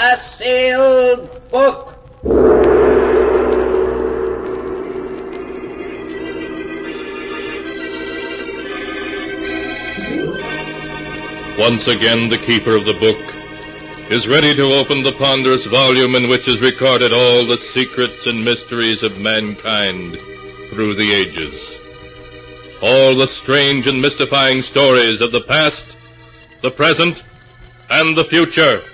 a sealed book. Once again, the keeper of the book is ready to open the ponderous volume in which is recorded all the secrets and mysteries of mankind through the ages. All the strange and mystifying stories of the past, the present, and the future.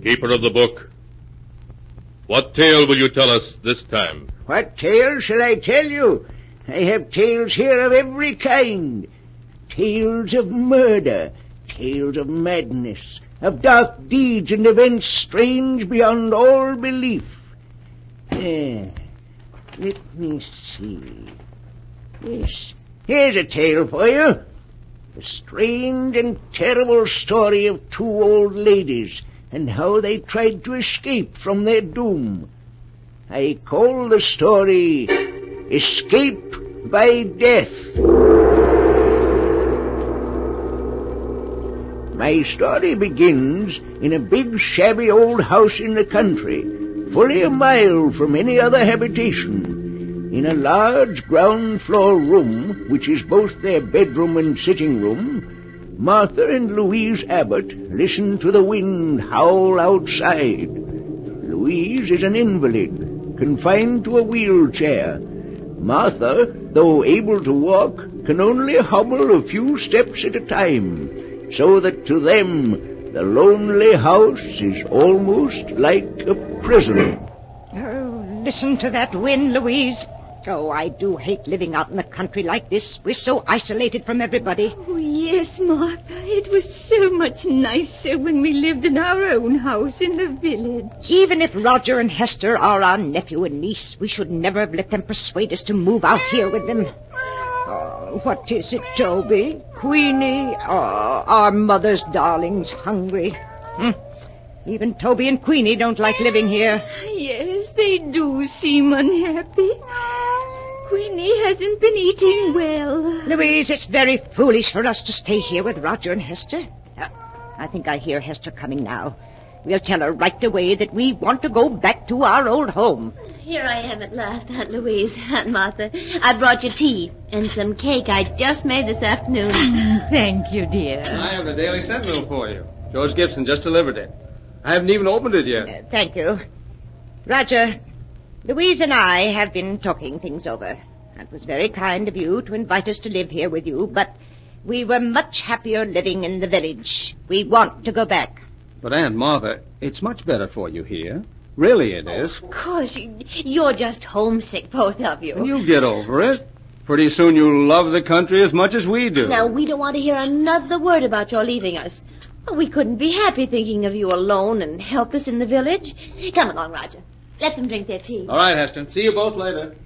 Keeper of the book, what tale will you tell us this time? What tale shall I tell you? I have tales here of every kind. Tales of murder, tales of madness, of dark deeds and events strange beyond all belief. Let me see. Yes, here's a tale for you. The strange and terrible story of two old ladies and how they tried to escape from their doom. I call the story Escape by Death. My story begins in a big shabby old house in the country, fully a mile from any other habitation. In a large ground floor room, which is both their bedroom and sitting room, Martha and Louise Abbott listen to the wind howl outside. Louise is an invalid, confined to a wheelchair. Martha, though able to walk, can only hobble a few steps at a time, so that to them the lonely house is almost like a prison. Oh, listen to that wind, Louise. Oh, I do hate living out in the country like this. We're so isolated from everybody. Oh, yes, Martha. It was so much nicer when we lived in our own house in the village. Even if Roger and Hester are our nephew and niece, we should never have let them persuade us to move out here with them. Oh, what is it, Toby? Queenie? Oh, our mother's darling's hungry. Even Toby and Queenie don't like living here. Yes, they do seem unhappy. Queenie hasn't been eating well. Louise, it's very foolish for us to stay here with Roger and Hester. I think I hear Hester coming now. We'll tell her right away that we want to go back to our old home. Here I am at last, Aunt Louise, Aunt Martha. I brought you tea and some cake I just made this afternoon. Thank you, dear. I have the Daily Sentinel for you. George Gibson just delivered it. I haven't even opened it yet. Thank you. Roger, Louise and I have been talking things over. It was very kind of you to invite us to live here with you, but we were much happier living in the village. We want to go back. But, Aunt Martha, it's much better for you here. Really it is. Of course, you're just homesick, both of you. And you'll get over it. Pretty soon you'll love the country as much as we do. Now, we don't want to hear another word about your leaving us. We couldn't be happy thinking of you alone and helpless in the village. Come along, Roger. Let them drink their tea. All right, Hester. See you both later.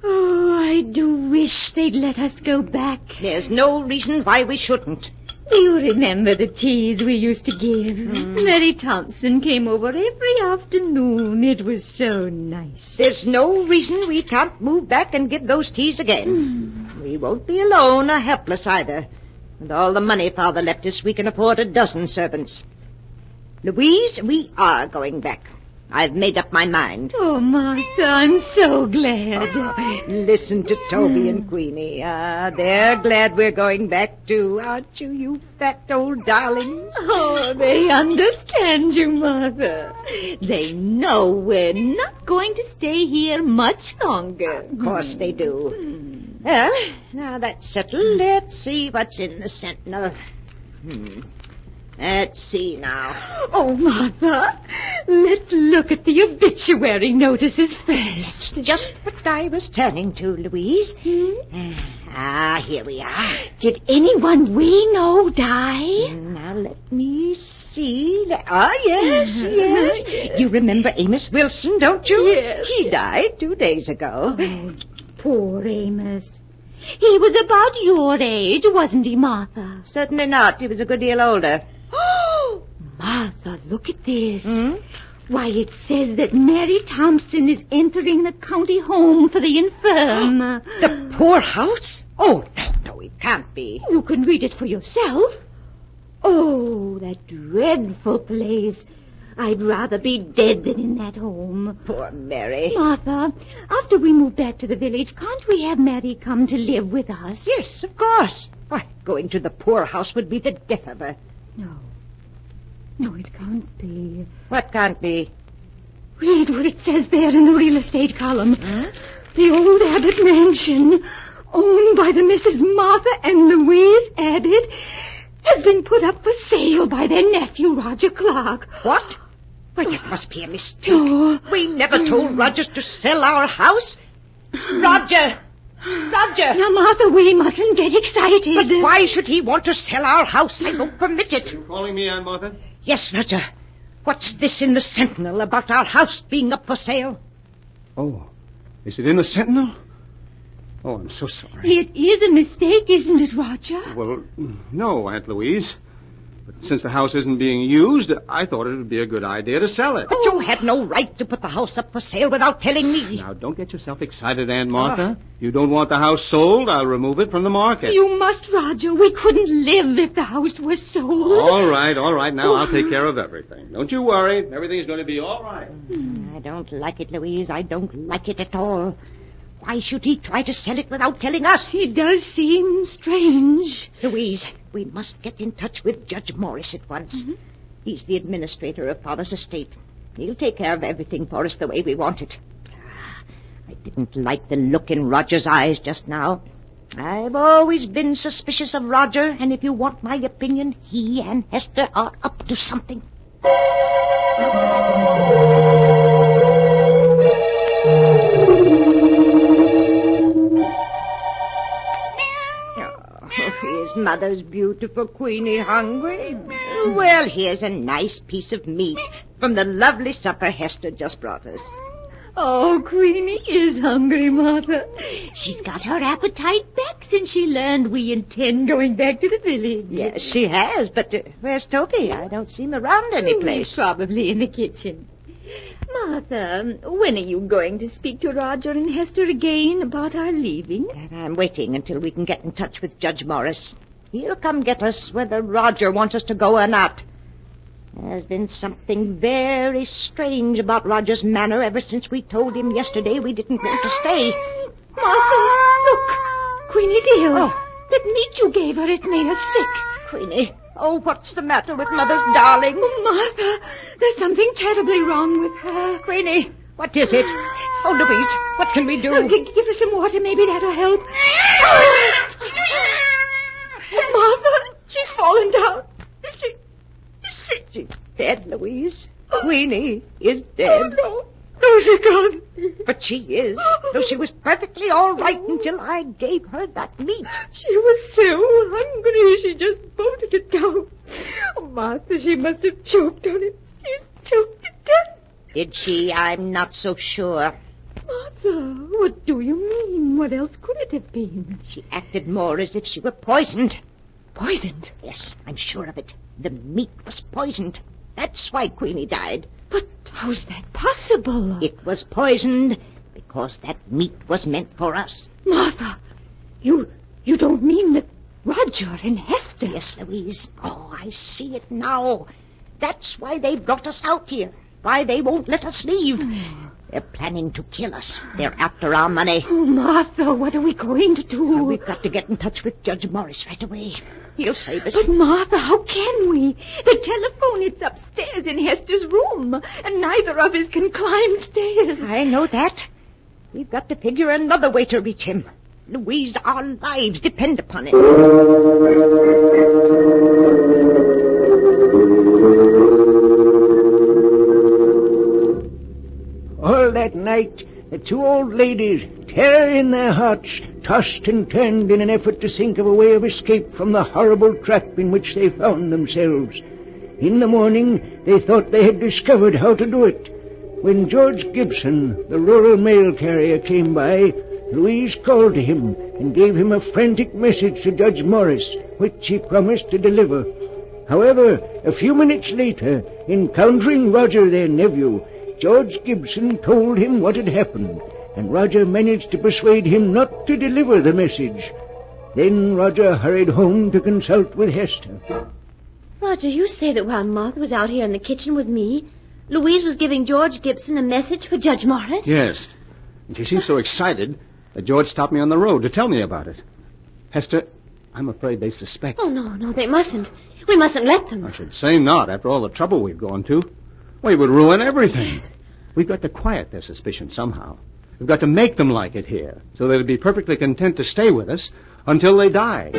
Oh, I do wish they'd let us go back. There's no reason why we shouldn't. Do you remember the teas we used to give? Mary Thompson came over every afternoon. It was so nice. There's no reason we can't move back and give those teas again. We won't be alone or helpless either. With all the money Father left us, we can afford a dozen servants. Louise, we are going back. I've made up my mind. Oh, Martha, I'm so glad. Listen to Toby and Queenie. They're glad we're going back too, aren't you, you fat old darlings? Oh, they understand you, Martha. They know we're not going to stay here much longer. Of course they do. Well, now that's settled. Let's see what's in the Sentinel. Let's see now. Oh, Martha, let's look at the obituary notices first. Just what I was turning to, Louise. Here we are. Did anyone we know die? Now, let me see. Yes. You remember Amos Wilson, don't you? Yes. He died 2 days ago. Oh, poor Amos. He was about your age, wasn't he, Martha? Certainly not. He was a good deal older. Oh, Martha, look at this. Why, it says that Mary Thompson is entering the county home for the infirm. The poorhouse? Oh, no, it can't be. You can read it for yourself. Oh, that dreadful place. I'd rather be dead than in that home. Poor Mary. Martha, after we move back to the village, can't we have Mary come to live with us? Yes, of course. Why, going to the poorhouse would be the death of her. No, it can't be. What can't be? Read what it says there in the real estate column. The old Abbott mansion, owned by the Mrs. Martha and Louise Abbott, has been put up for sale by their nephew, Roger Clarke. What? Why, it must be a mistake. Oh. We never told Roger to sell our house. Roger! Now, Martha, we mustn't get excited. But why should he want to sell our house? I don't permit it. You calling me, Aunt Martha? Yes, Roger. What's this in the Sentinel about our house being up for sale? Oh, is it in the Sentinel? Oh, I'm so sorry. It is a mistake, isn't it, Roger? Well, no, Aunt Louise. But since the house isn't being used, I thought it would be a good idea to sell it. But you had no right to put the house up for sale without telling me. Now, don't get yourself excited, Aunt Martha. You don't want the house sold, I'll remove it from the market. You must, Roger. We couldn't live if the house was sold. All right. Now I'll take care of everything. Don't you worry. Everything's going to be all right. I don't like it, Louise. I don't like it at all. Why should he try to sell it without telling us? It does seem strange. Louise, we must get in touch with Judge Morris at once. He's the administrator of Father's estate. He'll take care of everything for us the way we want it. I didn't like the look in Roger's eyes just now. I've always been suspicious of Roger, and if you want my opinion, he and Hester are up to something. Is Mother's beautiful Queenie hungry? Well, here's a nice piece of meat from the lovely supper Hester just brought us. Oh, Queenie is hungry, Martha. She's got her appetite back since she learned we intend going back to the village. Yes, she has, but where's Toby? I don't see him around any place. He's probably in the kitchen. Martha, when are you going to speak to Roger and Hester again about our leaving? I'm waiting until we can get in touch with Judge Morris. He'll come get us whether Roger wants us to go or not. There's been something very strange about Roger's manner ever since we told him yesterday we didn't want to stay. Martha, look! Queenie's ill. Oh. That meat you gave her, it's made her sick. Queenie, oh, what's the matter with Mother's darling? Oh, Martha, there's something terribly wrong with her. Queenie, what is it? Oh, Louise, what can we do? Give her some water, maybe that'll help. Martha, she's fallen down. She's dead, Louise. Queenie is dead. Oh, no, she's gone. But she is. Though she was perfectly all right until I gave her that meat. She was so hungry, she just bolted it down. Oh, Martha, she must have choked on it. She's choked to death. Did she? I'm not so sure. Martha, what do you mean? What else could it have been? She acted more as if she were poisoned. Poisoned? Yes, I'm sure of it. The meat was poisoned. That's why Queenie died. But how's that possible? It was poisoned because that meat was meant for us. Martha, you don't mean that Roger and Hester... Yes, Louise. Oh, I see it now. That's why they brought us out here. Why they won't let us leave. They're planning to kill us. They're after our money. Oh, Martha, what are we going to do? We've got to get in touch with Judge Morris right away. He'll save us. But, Martha, how can we? The telephone, it's upstairs in Hester's room, and neither of us can climb stairs. I know that. We've got to figure another way to reach him. Louise, our lives depend upon it. All that night, the two old ladies, terror in their hearts, tossed and turned in an effort to think of a way of escape from the horrible trap in which they found themselves. In the morning, they thought they had discovered how to do it. When George Gibson, the rural mail carrier, came by, Louise called to him and gave him a frantic message to Judge Morris, which he promised to deliver. However, a few minutes later, encountering Roger, their nephew, George Gibson told him what had happened, and Roger managed to persuade him not to deliver the message. Then Roger hurried home to consult with Hester. Roger, you say that while Martha was out here in the kitchen with me, Louise was giving George Gibson a message for Judge Morris? Yes. And she seemed so excited that George stopped me on the road to tell me about it. Hester, I'm afraid they suspect. Oh, no, they mustn't. We mustn't let them. I should say not, after all the trouble we've gone to. We would ruin everything. We've got to quiet their suspicion somehow. We've got to make them like it here, so they'll be perfectly content to stay with us until they die.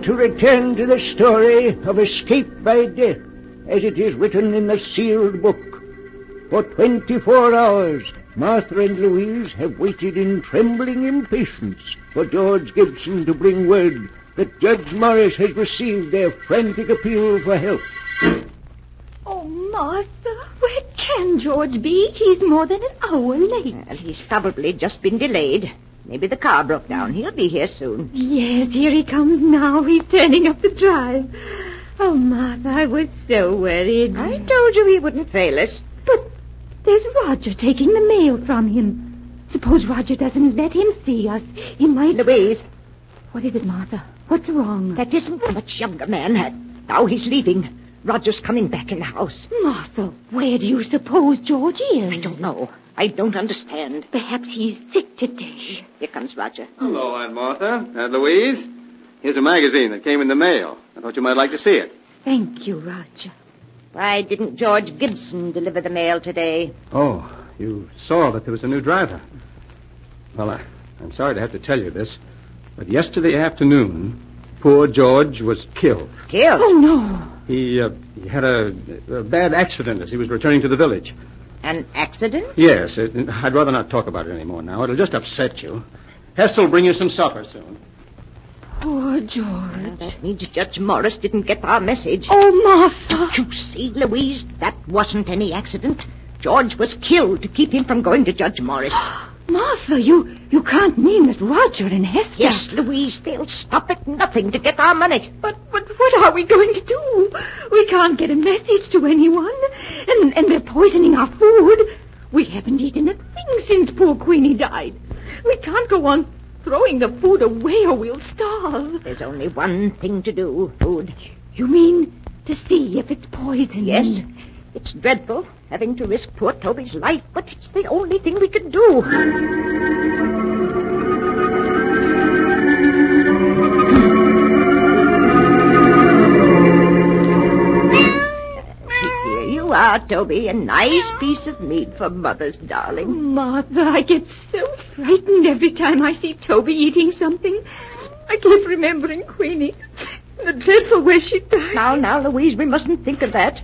To return to the story of escape by death, as it is written in the sealed book. For 24 hours, Martha and Louise have waited in trembling impatience for George Gibson to bring word that Judge Morris has received their frantic appeal for help. Oh, Martha, where can George be? He's more than an hour late. Well, he's probably just been delayed. Maybe the car broke down. He'll be here soon. Yes, here he comes now. He's turning up the drive. Oh, Martha, I was so worried. I told you he wouldn't fail us. There's Roger taking the mail from him. Suppose Roger doesn't let him see us. He might... Louise. What is it, Martha? What's wrong? That isn't a much younger man. Now he's leaving. Roger's coming back in the house. Martha, where do you suppose George is? I don't know. I don't understand. Perhaps he's sick today. Here comes Roger. Hello, Aunt Martha. Aunt Louise. Here's a magazine that came in the mail. I thought you might like to see it. Thank you, Roger. Why didn't George Gibson deliver the mail today? Oh, you saw that there was a new driver. Well, I'm sorry to have to tell you this, but yesterday afternoon, poor George was killed. Killed? Oh, no. He had a bad accident as he was returning to the village. An accident? Yes. I'd rather not talk about it anymore now. It'll just upset you. Hester will bring you some supper soon. Poor George. Well, that means Judge Morris didn't get our message. Oh, Martha. Don't you see, Louise? That wasn't any accident. George was killed to keep him from going to Judge Morris. Martha, you can't mean that Roger and Hester... Yes, Louise, they'll stop at nothing to get our money. But what are we going to do? We can't get a message to anyone. And they're poisoning our food. We haven't eaten a thing since poor Queenie died. We can't go on throwing the food away or we'll starve. There's only one thing to do, food. You mean to see if it's poison? Yes. It's dreadful, having to risk poor Toby's life, but it's the only thing we can do. Here you are, Toby, a nice piece of meat for Mother's darling. Oh, Martha, I get so frightened every time I see Toby eating something. I keep remembering Queenie. The dreadful way she died. Now, Louise, we mustn't think of that.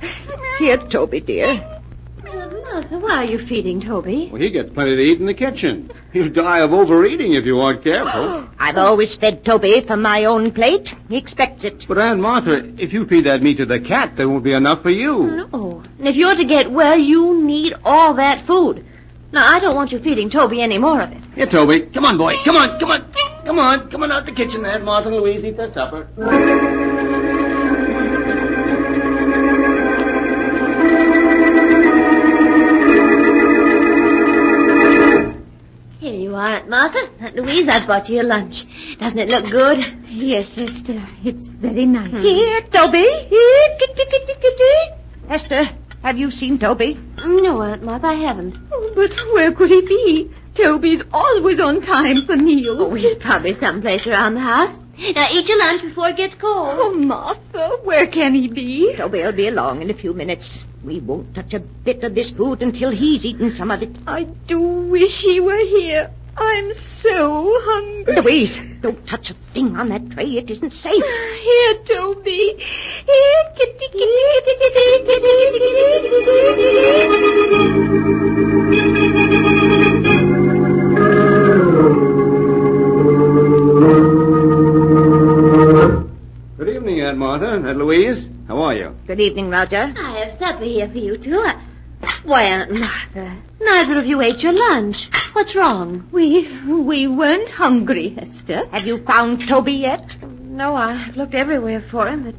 Here, Toby, dear. Martha, why are you feeding Toby? Well, he gets plenty to eat in the kitchen. He'll die of overeating if you aren't careful. I've always fed Toby from my own plate. He expects it. But, Aunt Martha, if you feed that meat to the cat, there won't be enough for you. No. And if you're to get well, you need all that food. Now, I don't want you feeding Toby any more of it. Here, Toby. Come on, boy. Come on. Come on out the kitchen, Aunt Martha and Louise. Eat their supper. Here you are, Aunt Martha. Aunt Louise, I've bought you your lunch. Doesn't it look good? Yes, Hester. It's very nice. Here, Toby. Here, kitty. Hester, have you seen Toby? No, Aunt Martha, I haven't. Oh, but where could he be? Toby's always on time for meals. Oh, he's probably someplace around the house. Now, eat your lunch before it gets cold. Oh, Martha, where can he be? Toby'll be along in a few minutes. We won't touch a bit of this food until he's eaten some of it. I do wish he were here. I'm so hungry. Louise, don't touch a thing on that tray. It isn't safe. Here, Toby. Here, kitty. Good evening, Aunt Martha. Aunt Louise. How are you? Good evening, Roger. I have supper here for you, too. Why, Aunt Martha, neither of you ate your lunch. What's wrong? We weren't hungry, Hester. Have you found Toby yet? No, I've looked everywhere for him, but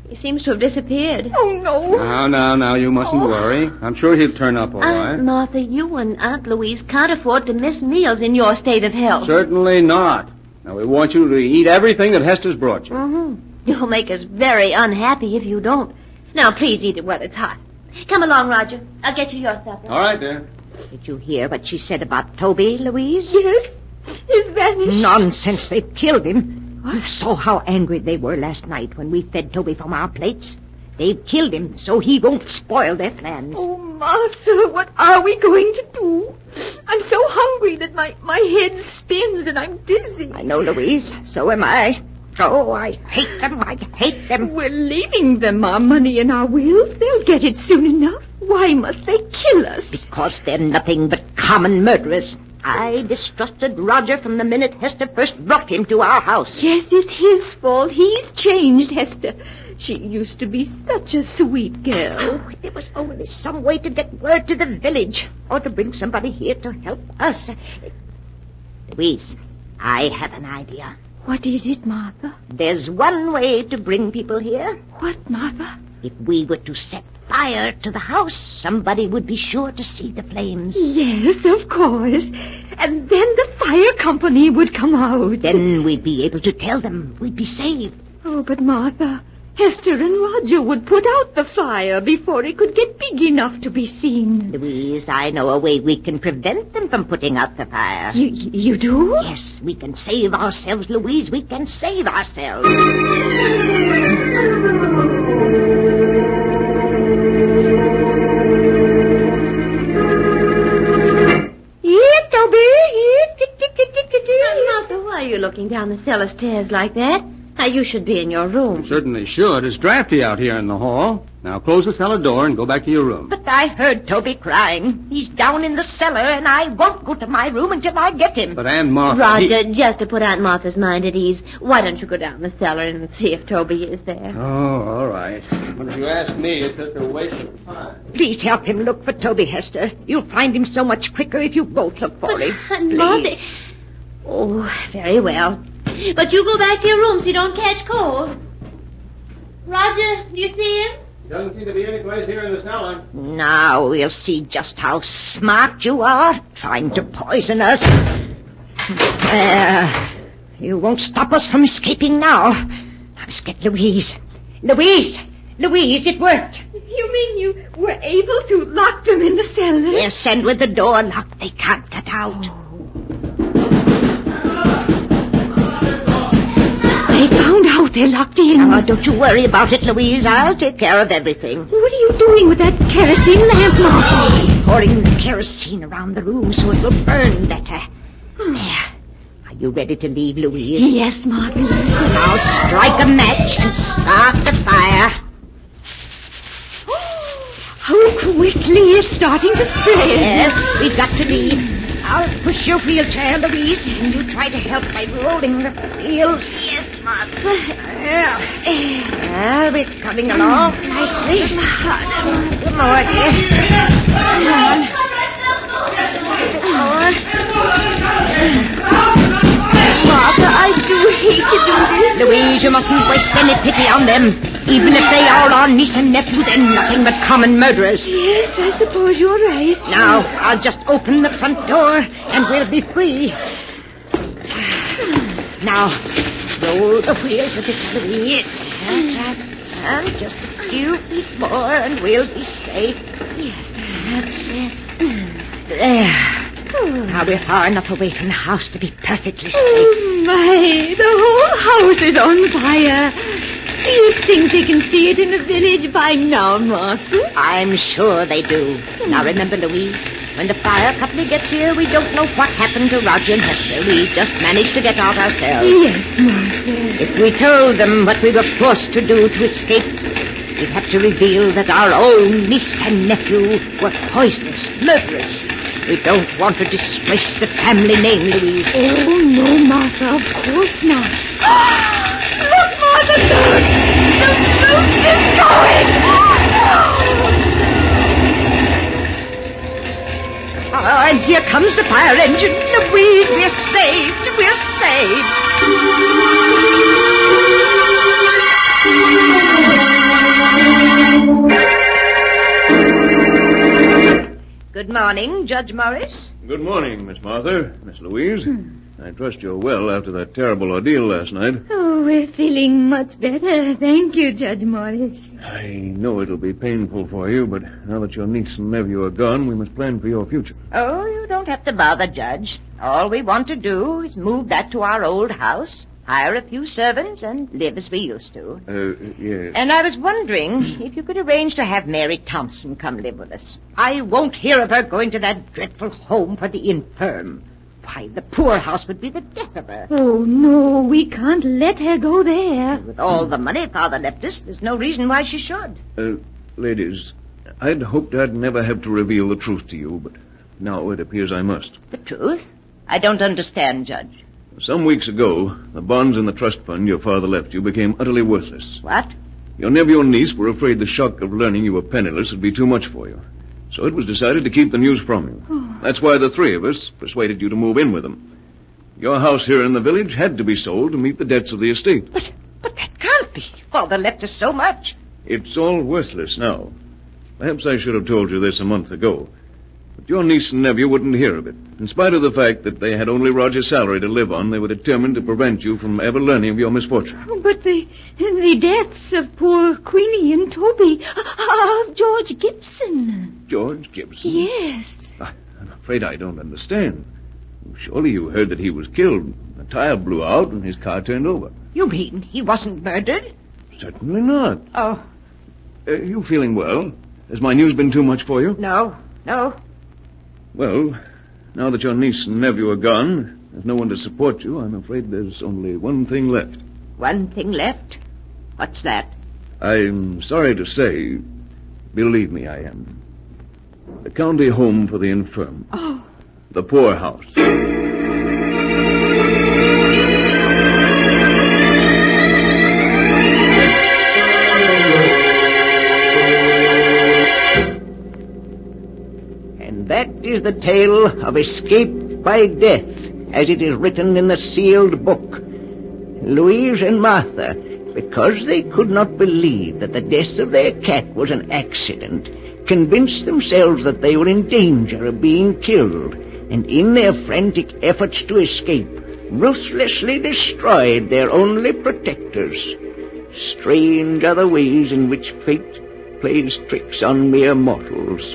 he seems to have disappeared. Oh, no. Now, you mustn't worry. I'm sure he'll turn up all right. Aunt Martha, you and Aunt Louise can't afford to miss meals in your state of health. Certainly not. Now, we want you to eat everything that Hester's brought you. Mm-hmm. You'll make us very unhappy if you don't. Now, please eat it while it's hot. Come along, Roger. I'll get you your supper. All right, dear. Did you hear what she said about Toby, Louise? Yes. He's vanished. Nonsense. They've killed him. You saw how angry they were last night when we fed Toby from our plates. They've killed him so he won't spoil their plans. Oh, Martha, what are we going to do? I'm so hungry that my head spins and I'm dizzy. I know, Louise. So am I. Oh, I hate them. I hate them. We're leaving them our money and our wills. They'll get it soon enough. Why must they kill us? Because they're nothing but common murderers. I distrusted Roger from the minute Hester first brought him to our house. Yes, it's his fault. He's changed Hester. She used to be such a sweet girl. Oh, if there was only some way to get word to the village, or to bring somebody here to help us. Louise, I have an idea. What is it, Martha? There's one way to bring people here. What, Martha? If we were to set fire to the house, somebody would be sure to see the flames. Yes, of course. And then the fire company would come out. Then we'd be able to tell them we'd be saved. Oh, but Martha, Hester and Roger would put out the fire before it could get big enough to be seen. Louise, I know a way we can prevent them from putting out the fire. You do? Yes, we can save ourselves, Louise. We can save ourselves. Here, Toby. Here. Martha, why are you looking down the cellar stairs like that? Now, you should be in your room. Certainly should. It's drafty out here in the hall. Now close the cellar door and go back to your room. But I heard Toby crying. He's down in the cellar, and I won't go to my room until I get him. But Aunt Martha... Roger, just to put Aunt Martha's mind at ease, why don't you go down the cellar and see if Toby is there? Oh, all right. But if you ask me, it's just a waste of time. Please help him look for Toby, Hester. You'll find him so much quicker if you both look for him. Martha... Please. Oh, very well. But you go back to your room so you don't catch cold. Roger, do you see him? Doesn't seem to be any place here in the cellar. Now we'll see just how smart you are, trying to poison us. There. You won't stop us from escaping now. Let's get Louise. Louise, it worked. You mean you were able to lock them in the cellar? Yes, and with the door locked, they can't get out. They found out they're locked in. Now, don't you worry about it, Louise. I'll take care of everything. What are you doing with that kerosene lamp, Martha? Pouring the kerosene around the room so it will burn better. There. Are you ready to leave, Louise? Yes, Martha. Now strike a match and start the fire. How quickly it's starting to spread. Yes, we've got to leave. I'll push your wheelchair, Louise, and you try to help by rolling the wheels. Yes, Martha. Well, we're coming along nicely. Good more, dear. Come on. Just a little bit more. Martha, I do hate to do this. Louise, you mustn't waste any pity on them. Even if they are our niece and nephew, they're nothing but common murderers. Yes, I suppose you're right. Now, I'll just open the front door, and we'll be free. Now, roll the wheels a bit, Louise. And just a few feet more, and we'll be safe. Yes, That's it. There. Now we're far enough away from the house to be perfectly safe. Oh, my. The whole house is on fire. Do you think they can see it in the village by now, Martha? I'm sure they do. Now remember, Louise, when the fire company gets here, we don't know what happened to Roger and Hester. We just managed to get out ourselves. Yes, Martha. If we told them what we were forced to do to escape, we'd have to reveal that our own niece and nephew were poisonous, murderers. We don't want to disgrace the family name, Louise. Oh, no, Martha, of course not. Look, Martha, look! The boat is going! Oh, and here comes the fire engine. Louise, we're saved. We're saved. Good morning, Judge Morris. Good morning, Miss Martha, Miss Louise. I trust you're well after that terrible ordeal last night. Oh, we're feeling much better. Thank you, Judge Morris. I know it'll be painful for you, but now that your niece and nephew are gone, we must plan for your future. Oh, you don't have to bother, Judge. All we want to do is move back to our old house, hire a few servants, and live as we used to. Yes. And I was wondering if you could arrange to have Mary Thompson come live with us. I won't hear of her going to that dreadful home for the infirm. Why, the poorhouse would be the death of her. Oh, no, we can't let her go there. With all the money Father left us, there's no reason why she should. Ladies, I'd hoped I'd never have to reveal the truth to you, but now it appears I must. The truth? I don't understand, Judge. Some weeks ago, the bonds in the trust fund your father left you became utterly worthless. What? Your nephew and niece were afraid the shock of learning you were penniless would be too much for you. So it was decided to keep the news from you. That's why the three of us persuaded you to move in with them. Your house here in the village had to be sold to meet the debts of the estate. But that can't be. Father left us so much. It's all worthless now. Perhaps I should have told you this a month ago. But your niece and nephew wouldn't hear of it. In spite of the fact that they had only Roger's salary to live on, they were determined to prevent you from ever learning of your misfortune. Oh, but the deaths of poor Queenie and Toby, of George Gibson. George Gibson? Yes. I'm afraid I don't understand. Surely you heard that he was killed. The tire blew out and his car turned over. You mean he wasn't murdered? Certainly not. Oh. You feeling well? Has my news been too much for you? No. Well, now that your niece and nephew are gone, there's no one to support you, I'm afraid there's only one thing left. One thing left? What's that? I'm sorry to say, believe me, I am. The county home for the infirm. Oh. The poorhouse. And that is the tale of escape by death, as it is written in the sealed book. Louise and Martha, because they could not believe that the death of their cat was an accident, convinced themselves that they were in danger of being killed, and in their frantic efforts to escape, ruthlessly destroyed their only protectors. Strange are the ways in which fate plays tricks on mere mortals.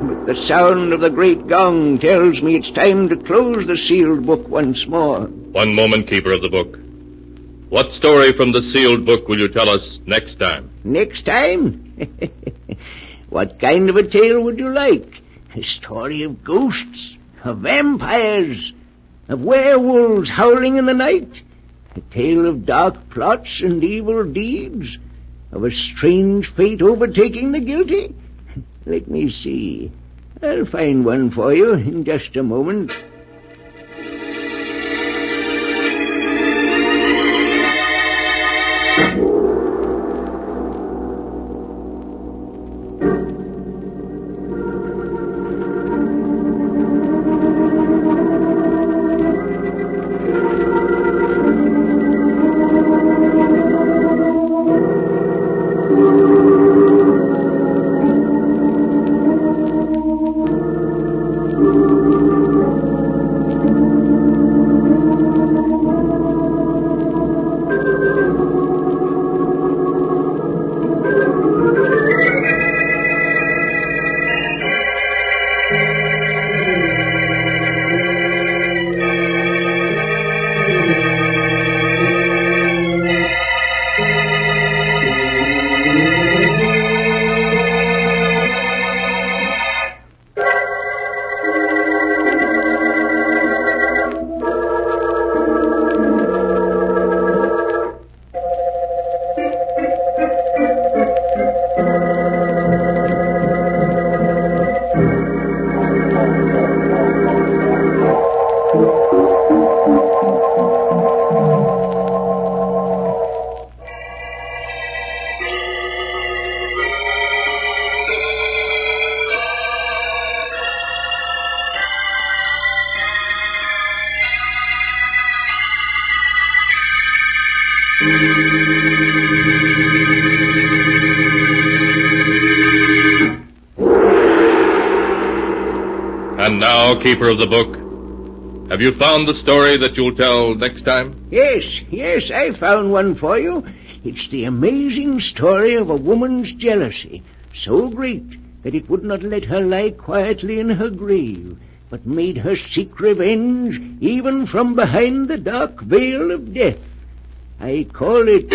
But the sound of the great gong tells me it's time to close the sealed book once more. One moment, keeper of the book. What story from the sealed book will you tell us next time? Next time? What kind of a tale would you like? A story of ghosts, of vampires, of werewolves howling in the night? A tale of dark plots and evil deeds? Of a strange fate overtaking the guilty? Let me see. I'll find one for you in just a moment. And now, keeper of the book, have you found the story that you'll tell next time? Yes, I found one for you. It's the amazing story of a woman's jealousy, so great that it would not let her lie quietly in her grave, but made her seek revenge even from behind the dark veil of death. I call it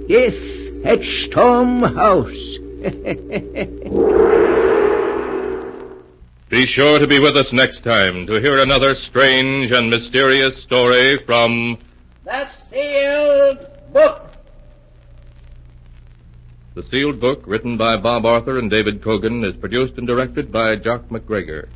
Death at Storm House. Be sure to be with us next time to hear another strange and mysterious story from The Sealed Book. The Sealed Book, written by Bob Arthur and David Cogan, is produced and directed by Jock MacGregor.